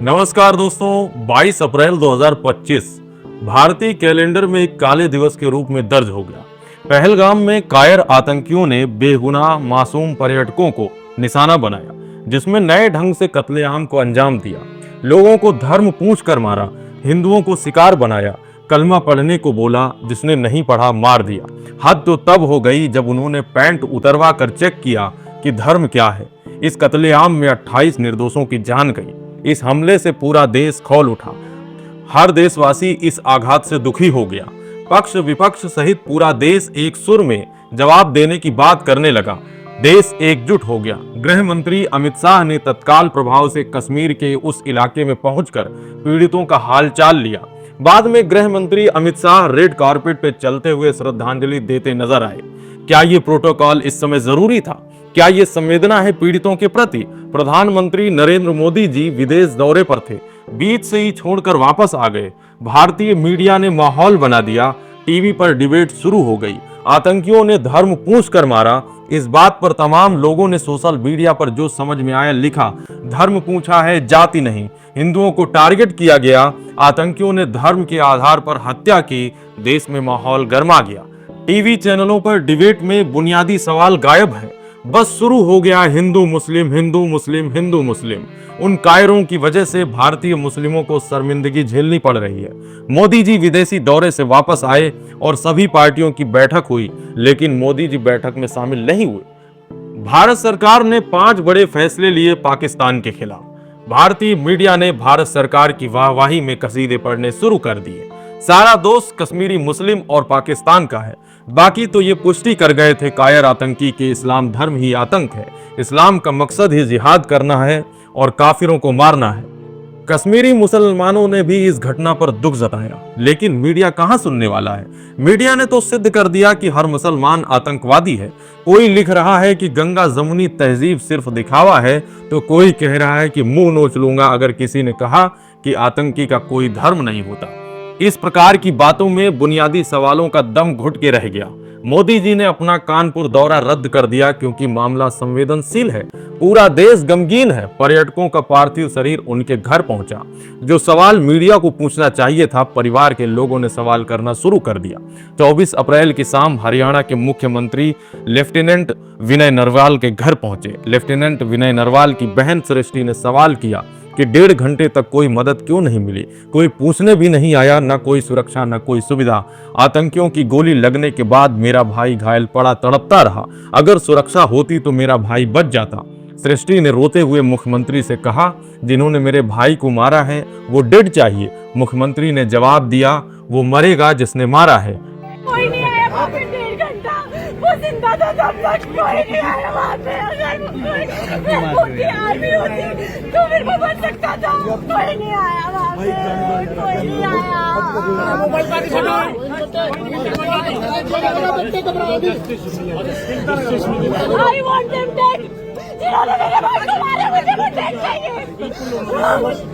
नमस्कार दोस्तों, 22 अप्रैल 2025 भारतीय कैलेंडर में एक काले दिवस के रूप में दर्ज हो गया। पहलगाम में कायर आतंकियों ने बेगुनाह मासूम पर्यटकों को निशाना बनाया, जिसमें नए ढंग से कत्लेआम को अंजाम दिया। लोगों को धर्म पूछ कर मारा, हिंदुओं को शिकार बनाया, कलमा पढ़ने को बोला, जिसने नहीं पढ़ा मार दिया। हद तो तब हो गई जब उन्होंने पैंट उतरवा कर चेक किया कि धर्म क्या है। इस कत्लेआम में 28 निर्दोषों की जान गई। इस हमले से पूरा देश खौल उठा। हर देशवासी इस आघात से दुखी हो गया। पक्ष विपक्ष सहित पूरा देश एक सुर में जवाब देने की बात करने लगा। देश एकजुट हो गया। गृह मंत्री अमित शाह ने तत्काल प्रभाव से कश्मीर के उस इलाके में पहुंचकर पीड़ितों का हालचाल लिया। बाद में गृह मंत्री अमित शाह रेड कारपेट पे चलते हुए श्रद्धांजलि देते नजर आए। क्या ये प्रोटोकॉल इस समय जरूरी था? क्या ये संवेदना है पीड़ितों के प्रति? प्रधानमंत्री नरेंद्र मोदी जी विदेश दौरे पर थे, बीच से ही छोड़कर वापस आ गए। भारतीय मीडिया ने माहौल बना दिया। टीवी पर डिबेट शुरू हो गई। आतंकियों ने धर्म पूछ कर मारा। इस बात पर तमाम लोगों ने सोशल मीडिया पर जो समझ में आया लिखा। धर्म पूछा है, जाति नहीं। हिंदुओं को टारगेट किया गया। आतंकियों ने धर्म के आधार पर हत्या की। देश में माहौल गर्मा गया। टीवी चैनलों पर डिबेट में बुनियादी सवाल गायब है। बस शुरू हो गया हिंदू मुस्लिम, हिंदू मुस्लिम, हिंदू मुस्लिम। उन कायरों की वजह से भारतीय मुस्लिमों को शर्मिंदगी झेलनी पड़ रही है। मोदी जी विदेशी दौरे से वापस आए और सभी पार्टियों की बैठक हुई, लेकिन मोदी जी बैठक में शामिल नहीं हुए। भारत सरकार ने 5 बड़े फैसले लिए पाकिस्तान के खिलाफ। भारतीय मीडिया ने भारत सरकार की वाहवाही में कसीदे पढ़ने शुरू कर दिए। सारा दोष कश्मीरी मुस्लिम और पाकिस्तान का है। बाकी तो ये पुष्टि कर गए थे कायर आतंकी के इस्लाम धर्म ही आतंक है। इस्लाम का मकसद ही जिहाद करना है और काफिरों को मारना है। कश्मीरी मुसलमानों ने भी इस घटना पर दुख जताया, लेकिन मीडिया कहां सुनने वाला है। मीडिया ने तो सिद्ध कर दिया कि हर मुसलमान आतंकवादी है। कोई लिख रहा है कि गंगा जमुनी तहजीब सिर्फ दिखावा है, तो कोई कह रहा है कि मुंह नोच लूंगा अगर किसी ने कहा कि आतंकी का कोई धर्म नहीं होता। इस प्रकार की बातों में बुनियादी सवालों का दम घुट के रह गया। मोदी जी ने अपना कानपुर दौरा रद्द कर दिया क्योंकि मामला संवेदनशील है। पूरा देश गमगीन है। पर्यटकों का पार्थिव शरीर उनके घर पहुंचा। जो सवाल मीडिया को पूछना चाहिए था, परिवार के लोगों ने सवाल करना शुरू कर दिया। 24 अप्रैल की शाम हरियाणा के मुख्यमंत्री लेफ्टिनेंट विनय नरवाल के घर पहुंचे। लेफ्टिनेंट विनय नरवाल की बहन सृष्टि ने सवाल किया कि 1.5 घंटे तक कोई मदद क्यों नहीं मिली? कोई पूछने भी नहीं आया, न कोई सुरक्षा, न कोई सुविधा। आतंकियों की गोली लगने के बाद मेरा भाई घायल पड़ा तड़पता रहा। अगर सुरक्षा होती तो मेरा भाई बच जाता। सृष्टि ने रोते हुए मुख्यमंत्री से कहा, जिन्होंने मेरे भाई को मारा है वो डेड चाहिए। मुख्यमंत्री ने जवाब दिया, वो मरेगा जिसने मारा है। कोई नहीं आया वहाँ पे 1.5 घंटा। वो जिंदा था तब तक कोई नहीं आया वहाँ पे। अगर कोई आर्मी होती तो फिर वो बच सकता था। कोई नहीं आया वहाँ पे, कोई नहीं आया। I want them dead. जिन्होंने मेरे भाई को मारा, मुझे वो dead चाहिए।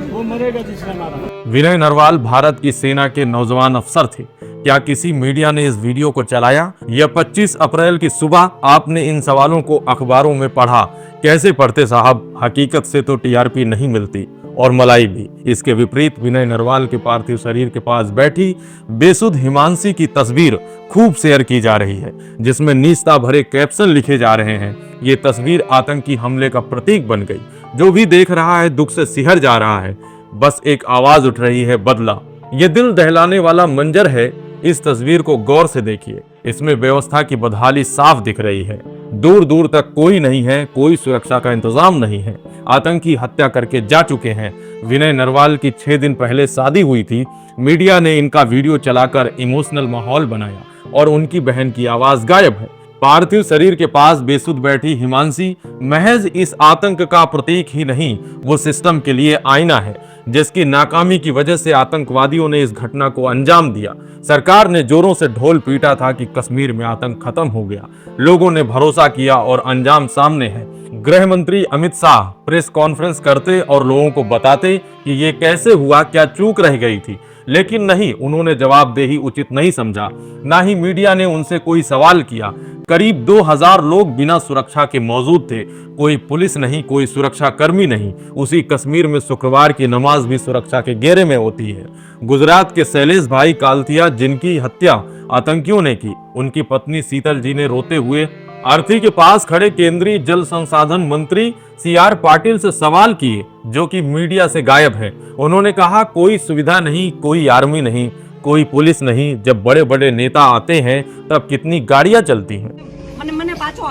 वो मरेगा जिसने मारा। विनय नरवाल भारत की सेना के नौजवान अफसर थे। क्या किसी मीडिया ने इस वीडियो को चलाया? यह 25 अप्रैल की सुबह आपने इन सवालों को अखबारों में पढ़ा। कैसे पढ़ते साहब? हकीकत से तो टीआरपी नहीं मिलती और मलाई भी। इसके विपरीत विनय नरवाल के पार्थिव शरीर के पास बैठी बेसुध हिमांशी की तस्वीर खूब शेयर की जा रही है, जिसमें नीचता भरे कैप्शन लिखे जा रहे हैं। ये तस्वीर आतंकी हमले का प्रतीक बन गई। जो भी देख रहा है दुख से सिहर जा रहा है। बस एक आवाज उठ रही है, बदला। ये दिल दहलाने वाला मंजर है। इस तस्वीर को गौर से देखिए। इसमें व्यवस्था की बदहाली साफ दिख रही है। दूर दूर तक कोई नहीं है, कोई सुरक्षा का इंतजाम नहीं है। आतंकी हत्या करके जा चुके हैं। विनय नरवाल की 6 दिन पहले शादी हुई थी। मीडिया ने इनका वीडियो चलाकर इमोशनल माहौल बनाया और उनकी बहन की आवाज गायब है। पार्थिव शरीर के पास बेसुध बैठी हिमांशी महज इस आतंक का प्रतीक ही नहीं, वो सिस्टम के लिए आईना है, जिसकी नाकामी की वजह से आतंकवादियों ने इस घटना को अंजाम दिया। सरकार ने जोरों से ढोल पीटा था कि कश्मीर में आतंक खत्म हो गया। लोगों ने भरोसा किया और अंजाम सामने है। गृह मंत्री अमित शाह प्रेस कॉन्फ्रेंस करते और लोगों को बताते कि ये कैसे हुआ, क्या चूक रह गई थी। लेकिन नहीं, उन्होंने जवाबदेही उचित नहीं समझा, ना ही मीडिया ने उनसे कोई सवाल किया। करीब 2000 लोग बिना सुरक्षा के मौजूद थे, कोई पुलिस नहीं, कोई सुरक्षा कर्मी नहीं। उसी कश्मीर में शुक्रवार की नमाज भी सुरक्षा के घेरे में होती है। गुजरात के शैलेश भाई कालतिया, जिनकी हत्या आतंकियों ने की, उनकी पत्नी शीतल जी ने रोते हुए अर्थी के पास खड़े केंद्रीय जल संसाधन मंत्री CR पाटिल से सवाल किए, जो कि मीडिया से गायब है। उन्होंने कहा, कोई सुविधा नहीं, कोई आर्मी नहीं, कोई पुलिस नहीं। जब बड़े बड़े नेता आते हैं तब कितनी गाड़ियां चलती हैं। મને પાછો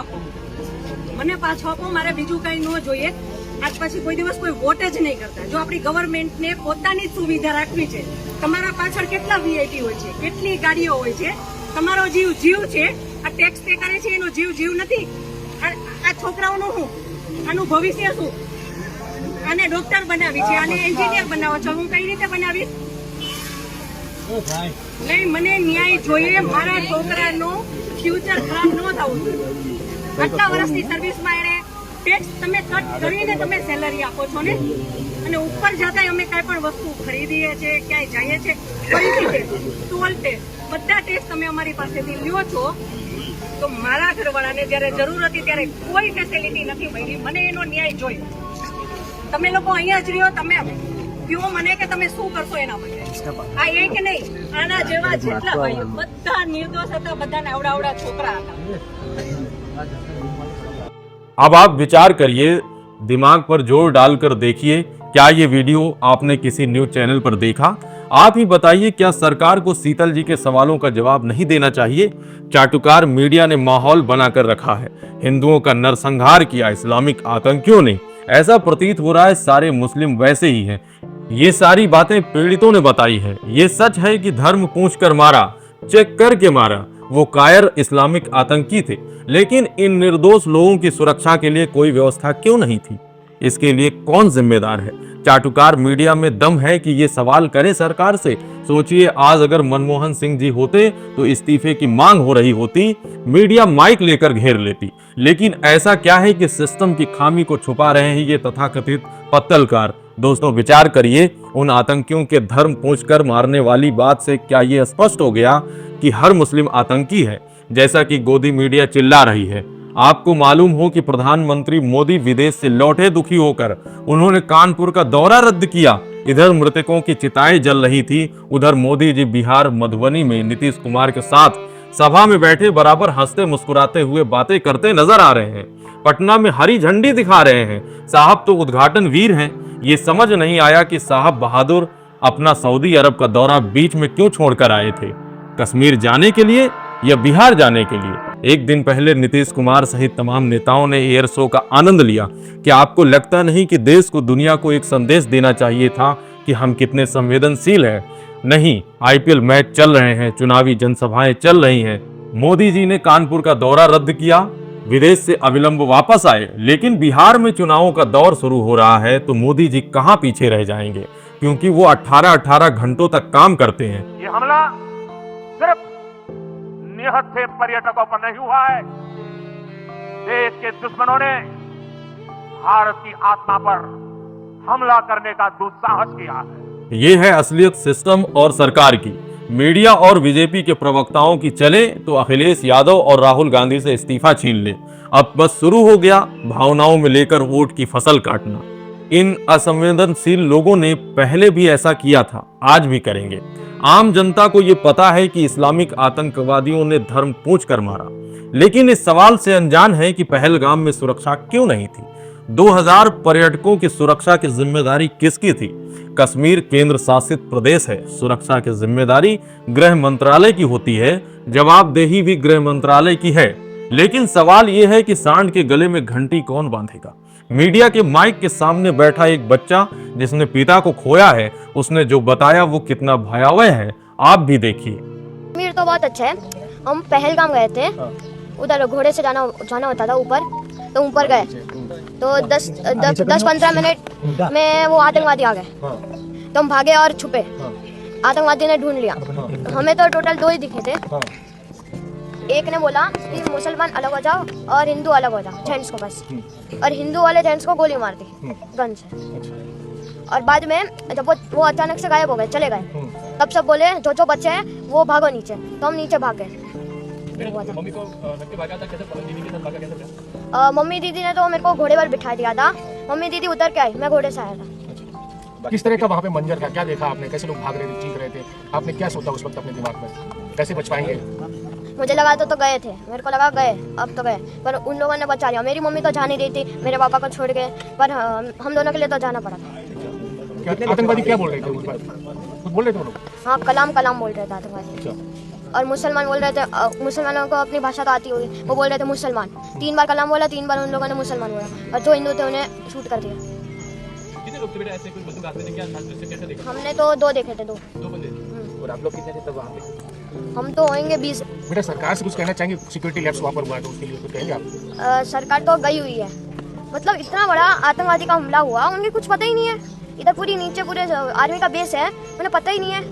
આપો, મારે બીજું કઈ ન જોઈએ। આજ પછી કોઈ દિવસ કોઈ વોટ જ નહીં કરતા। જો આપણી ગવર્નમેન્ટને પોતાની જ સુવિધા રાખવી છે, તમારા પાછળ કેટલા VIP હોય છે, કેટલી ગાડીઓ હોય છે, તમારો જીવ છે। આ ટેક્સ પે કરે છે એનો જીવ નથી। આ છોકરાઓનું શું, આનું ભવિષ્ય શું? આને ડોક્ટર બનાવી છે, આને એન્જિનિયર બનાવો છો, હું કઈ રીતે બનાવીશ? નહીં, મને ન્યાય જોઈએ। મારા છોકરાનું ફ્યુચર ખરાબ ન થવું જોઈએ। આટલા વર્ષની સર્વિસમાં એને ટેક્સ તમે કટ કરીને તમે સેલરી આપો છો ને, અને ઉપર જતા અમે કાંઈ પણ વસ્તુ ખરીદીએ છે, ક્યાંય જઈએ છે, ફરીથી ટોલ ટેક્સ, બધા ટેક્સ તમે અમારી પાસેથી લ્યો છો। તો મારા ઘરવાળાને જ્યારે જરૂર હતી ત્યારે કોઈ ફેસિલિટી નથી મળી। મને એનો ન્યાય જોઈએ। તમે લોકો અહીંયા જ રહ્યો, તમે કયો મને કે તમે શું કરશો એના માટે। આ એક નહીં, આના જેવા જેટલા ભાઈઓ બધા નિર્દોષ હતા, બધાને આવડા છોકરા હતા। अब आप विचार करिए, दिमाग पर जोर डालकर देखिए, क्या ये वीडियो आपने किसी न्यूज चैनल पर देखा? आप ही बताइए, क्या सरकार को शीतल जी के सवालों का जवाब नहीं देना चाहिए? चाटुकार मीडिया ने माहौल बनाकर रखा है, हिंदुओं का नरसंहार किया इस्लामिक आतंकियों ने। ऐसा प्रतीत हो रहा है सारे मुस्लिम वैसे ही हैं। ये सारी बातें पीड़ितों ने बताई है। ये सच है कि धर्म पूछ कर मारा, चेक करके मारा। वो कायर इस्लामिक आतंकी थे, लेकिन इन निर्दोष लोगों की सुरक्षा के लिए कोई व्यवस्था क्यों नहीं थी? इसके लिए कौन जिम्मेदार है? चाटुकार मीडिया में दम है कि ये सवाल करे सरकार से। सोचिए, आज अगर मनमोहन सिंह जी होते तो इस्तीफे की मांग हो रही होती, मीडिया माइक लेकर घेर लेती। लेकिन ऐसा क्या है कि सिस्टम की खामी को छुपा रहे हैं ये तथाकथित पत्तलकार। दोस्तों, विचार करिए, उन आतंकियों के धर्म पूछकर मारने वाली बात से क्या ये स्पष्ट हो गया कि हर मुस्लिम आतंकी है, जैसा कि गोदी मीडिया चिल्ला रही है? आपको मालूम हो कि प्रधानमंत्री मोदी विदेश से लौटे दुखी होकर उन्होंने कानपुर का दौरा रद्द किया। इधर मृतकों की चिताएं जल रही थी, उधर मोदी जी बिहार मधुबनी में नीतीश कुमार के साथ सभा में बैठे बराबर हंसते मुस्कुराते हुए बातें करते नजर आ रहे हैं। पटना में हरी झंडी दिखा रहे हैं। साहब तो उद्घाटन वीर हैं। ये समझ नहीं आया कि साहब बहादुर अपना सऊदी अरब का दौरा बीच में क्यों छोड़कर आए थे, कश्मीर जाने के लिए या बिहार जाने के लिए? एक दिन पहले नीतीश कुमार सहित तमाम नेताओं ने एयर शो का आनंद लिया। क्या आपको लगता नहीं कि देश को, दुनिया को एक संदेश देना चाहिए था कि हम कितने संवेदनशील हैं? नहीं, IPL मैच चल रहे हैं, चुनावी जनसभाएं चल रही हैं। मोदी जी ने कानपुर का दौरा रद्द किया, विदेश से अविलंब वापस आए, लेकिन बिहार में चुनावों का दौर शुरू हो रहा है तो मोदी जी कहां पीछे रह जाएंगे, क्योंकि वो 18-18 घंटों तक काम करते हैं। ये हमला सिर्फ निहत्थे पर्यटकों पर नहीं हुआ है, देश के दुश्मनों ने भारत की आत्मा पर हमला करने का दुस्साहस किया है। ये है असलियत सिस्टम और सरकार की। मीडिया और बीजेपी के प्रवक्ताओं की चले तो अखिलेश यादव और राहुल गांधी से इस्तीफा छीन ले। अब बस शुरू हो गया भावनाओं में लेकर वोट की फसल काटना। इन असंवेदनशील लोगों ने पहले भी ऐसा किया था, आज भी करेंगे। आम जनता को ये पता है कि इस्लामिक आतंकवादियों ने धर्म पूछ कर मारा, लेकिन इस सवाल से अनजान है कि पहलगाम में सुरक्षा क्यों नहीं थी। 2000 पर्यटकों की सुरक्षा की जिम्मेदारी किसकी थी? कश्मीर केंद्र शासित प्रदेश है, सुरक्षा की जिम्मेदारी गृह मंत्रालय की होती है, जवाबदेही भी गृह मंत्रालय की है। लेकिन सवाल यह है कि सांड के गले में घंटी कौन बांधेगा? मीडिया के माइक के सामने बैठा एक बच्चा जिसने पिता को खोया है, उसने जो बताया वो कितना भयावह है, आप भी देखिए। कश्मीर तो बहुत अच्छा है। हम पहलगाम गए थे, उधर घोड़े से जाना होता था ऊपर, तो ऊपर गए तो 10-15 मिनट में वो आतंकवादी आ गए, तो हम भागे और छुपे। आतंकवादी ने ढूंढ लिया। हमें तो टोटल 2 ही दिखे थे। एक ने बोला कि मुसलमान अलग हो जाओ और हिंदू अलग हो जाओ, जेंट्स को बस, और हिंदू वाले जेंट्स को गोली मार दी गन से। और बाद में जब वो अचानक से गायब हो गए, चले गए, तब सब बोले जो बच्चे हैं वो भागो नीचे, तो हम नीचे भाग गए। मम्मी को रख के भागा था, कैसे दीदी के साथ भागा, कैसे क्या? मम्मी दीदी ने तो मेरे को घोड़े पर बिठा दिया था। मम्मी दीदी उतर के आई, मैं घोड़े से आया था। किस तरह का वहाँ पे मंजर था, क्या देखा आपने, कैसे लोग भाग रहे थे, चीख रहे थे, आपने क्या सोचा उस वक्त अपने दिमाग में, कैसे बच पाएंगे? मुझे लगा तो गए थे, मेरे को लगा गए, अब तो गए, पर उन लोगों ने बचा लिया। मेरी मम्मी तो जा नहीं रही थी मेरे पापा को छोड़ के, पर हम दोनों के लिए तो जाना पड़ा था। क्या आतंकवादी क्या बोल रहे थे उस बार, कुछ बोल रहे थे वो लोग? हाँ, कलाम कलाम बोल रहे थे आतंकवादी। और मुसलमान बोल रहे थे, मुसलमानों को अपनी भाषा तो आती होगी, वो बोल रहे थे मुसलमान। 3 बार कलाम बोला, 3 बार उन लोगों ने मुसलमान बोला, और जो हिंदू थे उन्हें शूट कर दिया। कितने लोग थे बेटा ऐसे, कोई बंदूक हाथ में थे, क्या कैसे देखा? हमने तो 2 देखे थे, 2 बंदे। और आप लोग कितने थे तब वहाँ पे? हम तो होंगे 20। बेटा सरकार से कुछ कहना चाहेंगे, सिक्योरिटी लैप्स वहाँ पर हुआ है तो उसके लिए कुछ कहेंगे आप? सरकार तो गई हुई है, मतलब इतना बड़ा आतंकवादी का हमला हुआ, उन्हें कुछ पता ही नहीं है। इधर पूरी नीचे पूरे आर्मी का बेस है, उन्हें पता ही नहीं है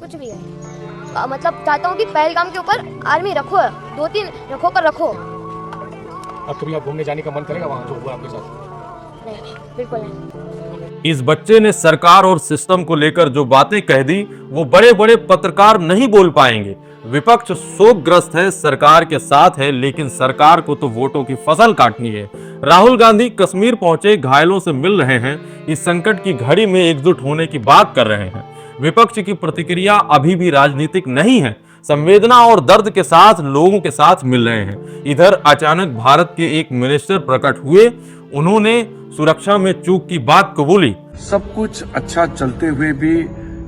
कुछ भी है। मतलब चाहता हूँ कि पहलगाम के ऊपर आर्मी रखो, 2-3 रखो कर रखो। अब कभी आप घूमने जाने का मन करेगा वहाँ जो हुआ आपके साथ? नहीं, बिल्कुल नहीं। इस बच्चे ने सरकार और सिस्टम को लेकर जो बातें कह दी वो बड़े बड़े पत्रकार नहीं बोल पाएंगे। विपक्ष शोकग्रस्त है, सरकार के साथ है, लेकिन सरकार को तो वोटों की फसल काटनी है। राहुल गांधी कश्मीर पहुंचे, घायलों से मिल रहे हैं, इस संकट की घड़ी में एकजुट होने की बात कर रहे हैं। विपक्ष की प्रतिक्रिया अभी भी राजनीतिक नहीं है, संवेदना और दर्द के साथ लोगों के साथ मिल रहे हैं। इधर अचानक भारत के एक मिनिस्टर प्रकट हुए, उन्होंने सुरक्षा में चूक की बात कबूली। सब कुछ अच्छा चलते हुए भी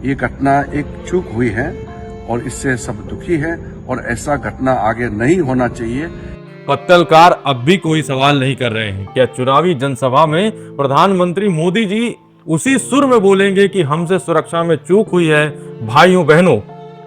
ये घटना एक चूक हुई है और इससे सब दुखी है और ऐसा घटना आगे नहीं होना चाहिए। पत्तलकार अब भी कोई सवाल नहीं कर रहे हैं। क्या चुनावी जनसभा में प्रधानमंत्री मोदी जी उसी सुर में बोलेंगे कि हमसे सुरक्षा में चूक हुई है? भाइयों बहनों,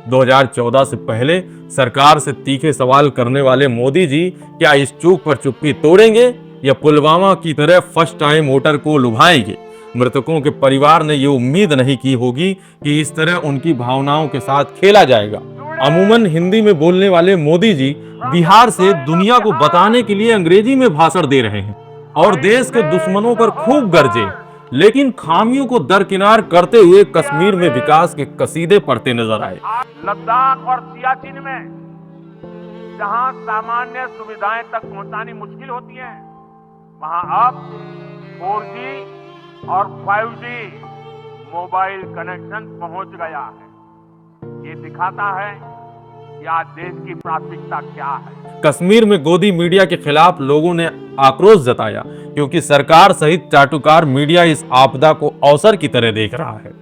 2014 से पहले सरकार से तीखे सवाल करने वाले मोदी जी क्या इस चूक पर चुप्पी तोड़ेंगे या पुलवामा की तरह फर्स्ट टाइम वोटर को लुभाएंगे? मृतकों के परिवार ने ये उम्मीद नहीं की होगी कि इस तरह उनकी भावनाओं के साथ खेला जाएगा। अमूमन हिंदी में बोलने वाले मोदी जी बिहार से दुनिया को बताने के लिए अंग्रेजी में भाषण दे रहे हैं और देश के दुश्मनों पर खूब गरजे, लेकिन खामियों को दरकिनार करते हुए कश्मीर में विकास के कसीदे पढ़ते नजर आए। लद्दाख और सियाचिन में जहां सामान्य सुविधाएं तक पहुंचानी मुश्किल होती है, वहां अब 4G और 5G मोबाइल कनेक्शन पहुंच गया है। ये दिखाता है कि आज देश की प्राथमिकता क्या है। कश्मीर में गोदी मीडिया के खिलाफ लोगों ने आक्रोश जताया क्योंकि सरकार सहित चाटुकार मीडिया इस आपदा को अवसर की तरह देख रहा है।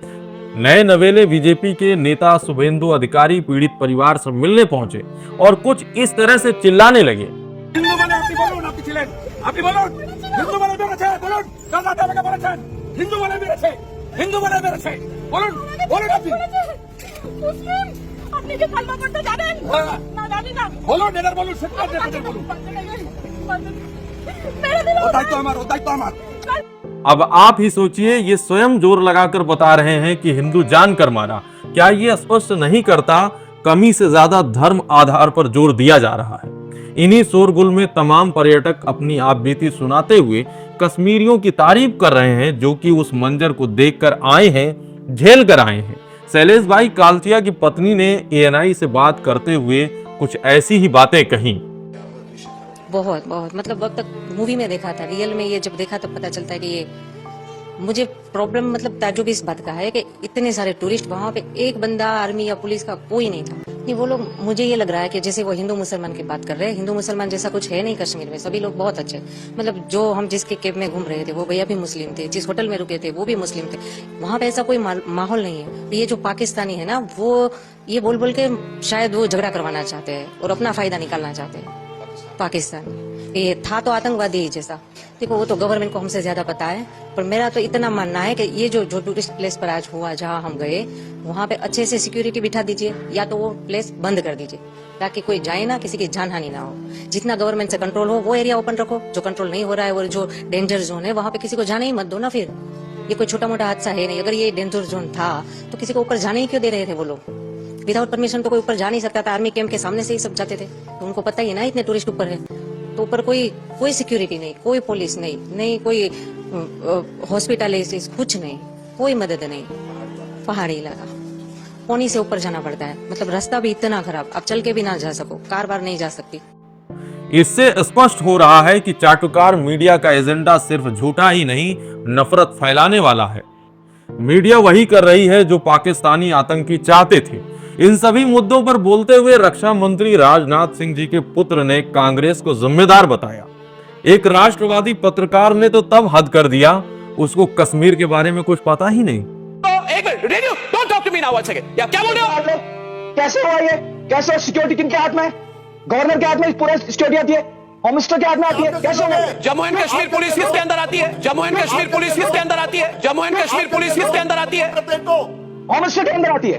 नए नवेले बीजेपी के नेता शुभेंदु अधिकारी पीड़ित परिवार से मिलने पहुंचे और कुछ इस तरह से चिल्लाने लगे। আপনি কি কালমা পড়তে জানেন? না জানি না। বলো নেদার বলো সেটা বলো। अब आप ही सोचिए, ये स्वयं जोर लगाकर बता रहे हैं कि हिंदू जानकर मारा। क्या ये स्पष्ट नहीं करता कमी से ज्यादा धर्म आधार पर जोर दिया जा रहा है? इन्हीं शोरगुल में तमाम पर्यटक अपनी आपबीती सुनाते हुए कश्मीरियों की तारीफ कर रहे हैं जो कि उस मंजर को देखकर आए हैं, झेल कर आए हैं। शैलेश भाई कालचिया की पत्नी ने ANI से बात करते हुए कुछ ऐसी ही बातें कही। बहुत मतलब अब तक मूवी में देखा था, रियल में ये जब देखा तब पता चलता है कि ये मुझे प्रॉब्लम मतलब ताजुब इस बात का है कि इतने सारे टूरिस्ट, वहाँ पे एक बंदा आर्मी या पुलिस का कोई नहीं था। नहीं, वो लोग, मुझे ये लग रहा है कि जैसे वो हिंदू मुसलमान की बात कर रहे हैं, हिंदू मुसलमान जैसा कुछ है नहीं कश्मीर में। सभी लोग बहुत अच्छे, मतलब जो हम जिसके कैब में घूम रहे थे वो भैया भी मुस्लिम थे, जिस होटल में रुके थे वो भी मुस्लिम थे। वहाँ पे ऐसा कोई माहौल नहीं है। ये जो पाकिस्तानी है ना, वो ये बोल बोल के शायद वो झगड़ा करवाना चाहते हैं और अपना फायदा निकालना चाहते हैं। पाकिस्तान ये था तो आतंकवादी ही जैसा। देखो, वो तो गवर्नमेंट को हमसे ज्यादा पता है, पर मेरा तो इतना मानना है कि ये जो टूरिस्ट प्लेस पर आज हुआ, जहाँ हम गए, वहाँ पे अच्छे से सिक्योरिटी बिठा दीजिए या तो वो प्लेस बंद कर दीजिए ताकि कोई जाए ना, किसी की जान हानि ना हो। जितना गवर्नमेंट से कंट्रोल हो वो एरिया ओपन रखो, जो कंट्रोल नहीं हो रहा है और जो डेंजर जोन है वहाँ पे किसी को जाने ही मत दो ना। फिर ये कोई छोटा मोटा हादसा है नहीं। अगर ये डेंजर जोन था तो किसी को ऊपर जाने ही क्यों दे रहे थे वो लोग? विदाउट परमिशन तो कोई ऊपर जा नहीं सकता था। आर्मी कैंप के सामने से ही सब जाते थे, तो उनको पता ही है ना इतने टूरिस्ट ऊपर है। तो ऊपर कोई सिक्योरिटी नहीं, कोई पुलिस नहीं, कोई हॉस्पिटल कुछ नहीं, कोई मदद नहीं। पहाड़ी इलाका, पौनी से ऊपर जाना पड़ता है, मतलब रास्ता भी इतना खराब, अब चल के भी ना जा सको, कार बार नहीं जा सकती। इससे स्पष्ट हो रहा है कि चाटुकार मीडिया का एजेंडा सिर्फ झूठा ही नहीं, नफरत फैलाने वाला है। मीडिया वही कर रही है जो पाकिस्तानी आतंकी चाहते थे। इन सभी मुद्दों पर बोलते हुए रक्षा मंत्री राजनाथ सिंह जी के पुत्र ने कांग्रेस को जिम्मेदार बताया। एक राष्ट्रवादी पत्रकार ने तो तब हद कर दिया, उसको कश्मीर के बारे में कुछ पता ही नहीं। एक minute, radio, don't talk to me now, one second. क्या बोल रहे हो? कैसे हुआ ये? कैसे सिक्योरिटी किनके हाथ में है? गवर्नर के हाथ में पूरा सिक्योरिटी आती है, होम मिनिस्टर के हाथ में आती है, कैसे होगा? जम्मू एंड कश्मीर पुलिस किसके अंदर आती है? जम्मू एंड कश्मीर पुलिस किसके अंदर आती है? जम्मू एंड कश्मीर पुलिस किसके अंदर आती है? होम मिनिस्टर के अंदर आती है,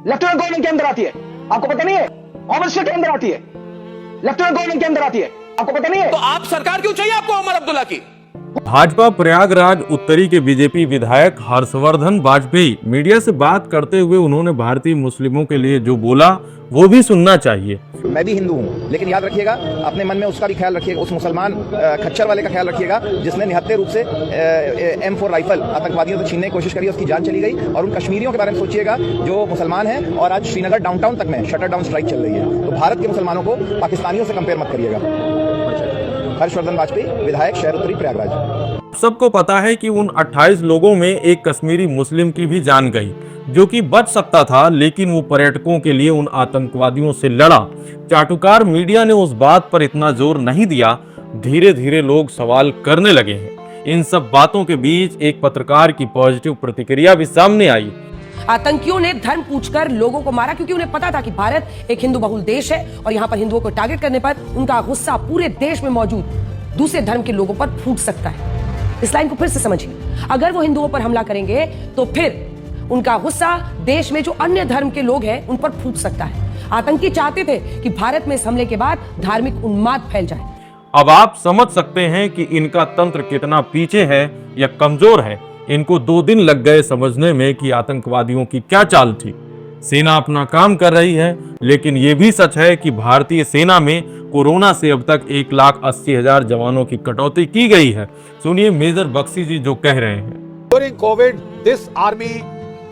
लेफ्टिनेंट गवर्नर के अंदर आती है, आपको पता नहीं है? होम मिनिस्टर के अंदर आती है, लेफ्टिनेंट गवर्नर के अंदर आती है, आपको पता नहीं है? तो आप सरकार क्यों चाहिए आपको उमर अब्दुल्ला की? भाजपा प्रयागराज उत्तरी के बीजेपी विधायक हर्षवर्धन वाजपेयी मीडिया से बात करते हुए उन्होंने भारतीय मुस्लिमों के लिए जो बोला वो भी सुनना चाहिए। मैं भी हिंदू हूँ, लेकिन याद रखिएगा, अपने मन में उसका भी ख्याल रखिएगा, उस मुसलमान खच्चर वाले का ख्याल रखिएगा जिसने निहत्थे रूप से M4 राइफल आतंकवादियों से छीनने की कोशिश करी, उसकी जान चली गई। और उन कश्मीरियों के बारे में सोचिएगा जो मुसलमान हैं और आज श्रीनगर डाउनटाउन तक में शटर डाउन स्ट्राइक चल रही है। तो भारत के मुसलमानों को पाकिस्तानियों से कंपेयर मत करिएगा। हर्षवर्धन वाजपेयी, विधायक शहर उत्तरी प्रयागराज। सबको पता है कि उन 28 लोगों में एक कश्मीरी मुस्लिम की भी जान गई, जो कि बच सकता था, लेकिन वो पर्यटकों के लिए उन आतंकवादियों से लड़ा। चाटुकार मीडिया ने उस बात पर इतना जोर नहीं दिया। धीरे धीरे लोग सवाल करने लगे हैं। इन सब बातों के बीच एक पत्रकार की पॉजिटिव प्रतिक्रिया भी सामने आई। आतंकियों ने धर्म पूछकर लोगों को मारा, क्योंकि उन्हें पता था कि भारत एक हिंदू बहुल देश है और यहाँ पर हिंदुओं को टारगेट करने पर उनका गुस्सा पूरे देश में मौजूद दूसरे धर्म के लोगों पर फूट सकता है। इस लाइन को फिर से समझिए, अगर वो हिंदुओं पर हमला करेंगे तो फिर उनका गुस्सा देश में जो अन्य धर्म के लोग हैं उन पर फूट सकता है। आतंकी चाहते थे कि भारत में इस हमले के बाद धार्मिक उन्माद फैल जाए। अब आप समझ सकते हैं कि इनका तंत्र कितना पीछे है या कमजोर है। इनको 2 दिन लग गए समझने में कि आतंकवादियों की क्या चाल थी। सेना अपना काम कर रही है, लेकिन यह भी सच है कि भारतीय सेना में कोरोना से अब तक 1,80,000 जवानों की कटौती की गई है। सुनिए मेजर बख्शी जी जो कह रहे हैं। During COVID, this army,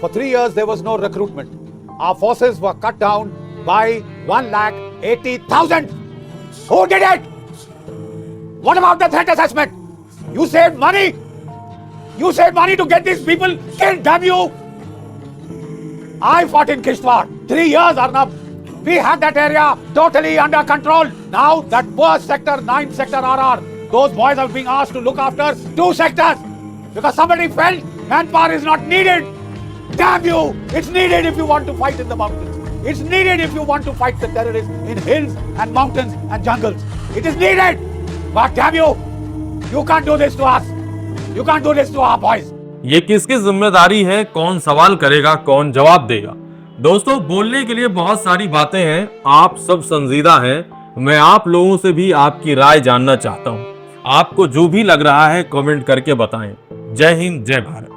for 3 years, there was no recruitment. Our forces were cut down by 1,80,000. Who did it? What about the threat assessment? You saved money. You saved money to get these people killed, damn you! I fought in Kishtwar. 3 years, Arnab. We had that area totally under control. Now that poor sector 9 sector RR, those boys are being asked to look after 2 sectors because somebody felt manpower is not needed. Damn you! It's needed if you want to fight in the mountains. It's needed if you want to fight the terrorists in hills and mountains and jungles. It is needed. But damn you! You can't do this to us. You can't do this to our boys. ये किसकी जिम्मेदारी है? कौन सवाल करेगा, कौन जवाब देगा? दोस्तों, बोलने के लिए बहुत सारी बातें हैं। आप सब संजीदा हैं। मैं आप लोगों से भी आपकी राय जानना चाहता हूं। आपको जो भी लग रहा है कमेंट करके बताएं। जय हिंद, जय भारत।